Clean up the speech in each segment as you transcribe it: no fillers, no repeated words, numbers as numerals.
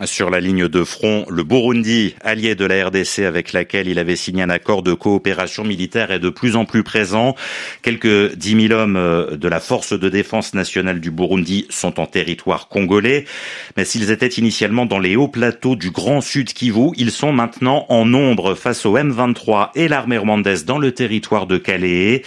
Sur la ligne de front, le Burundi, allié de la RDC avec laquelle il avait signé un accord de coopération militaire, est de plus en plus présent. Quelques 10 000 hommes de la force de défense nationale du Burundi sont en territoire congolais. Mais s'ils étaient initialement dans les hauts plateaux du Grand Sud Kivu, ils sont maintenant en nombre face au M23 et l'armée rwandaise dans le territoire de Calais.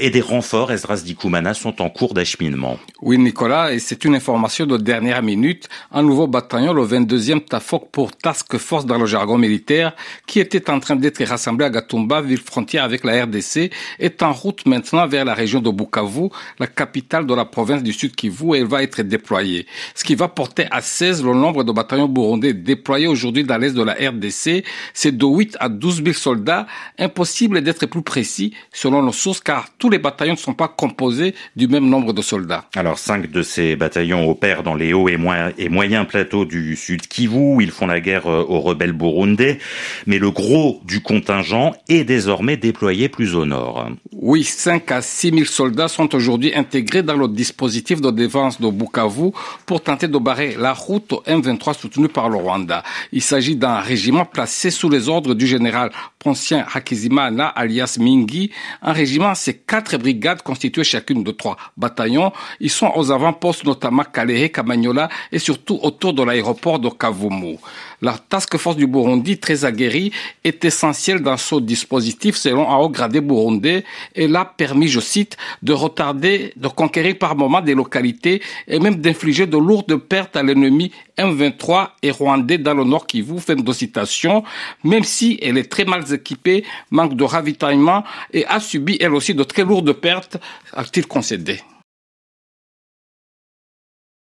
Et des renforts, Esdras Dikoumana, sont en cours d'acheminement. Oui, Nicolas, et c'est une information de dernière minute. Un nouveau bataillon, le 22e TAFOC pour Task Force dans le jargon militaire, qui était en train d'être rassemblé à Gatumba, ville frontière avec la RDC, est en route maintenant vers la région de Bukavu, la capitale de la province du Sud Kivu, et elle va être déployée. Ce qui va porter à 16 le nombre de bataillons burundais déployés aujourd'hui dans l'est de la RDC. C'est de 8 à 12 000 soldats. Impossible d'être plus précis selon nos sources, car tous les bataillons ne sont pas composés du même nombre de soldats. Alors, 5 de ces bataillons opèrent dans les hauts et moyens plateaux du Sud Kivu. Ils font la guerre aux rebelles burundais. Mais le gros du contingent est désormais déployé plus au nord. Oui, 5 à 6 000 soldats sont aujourd'hui intégrés dans le dispositif de défense de Bukavu pour tenter de barrer la route au M23 soutenu par le Rwanda. Il s'agit d'un régiment placé sous les ordres du général Poncien Hakizimana alias Mingi. Un régiment, c'est 4 brigades constituées chacune de 3 bataillons. Ils sont aux avant-postes, notamment Kalehe, Kamanyola et surtout autour de l'aéroport de Kavumu. La task force du Burundi, très aguerrie, est essentielle dans ce dispositif selon un haut gradé burundais. Elle a permis, je cite, de retarder, de conquérir par moments des localités et même d'infliger de lourdes pertes à l'ennemi M23 et rwandais dans le nord Kivu, fin de citation, même si elle est très mal équipée, manque de ravitaillement et a subi elle aussi de très lourdes pertes, a-t-il concédé.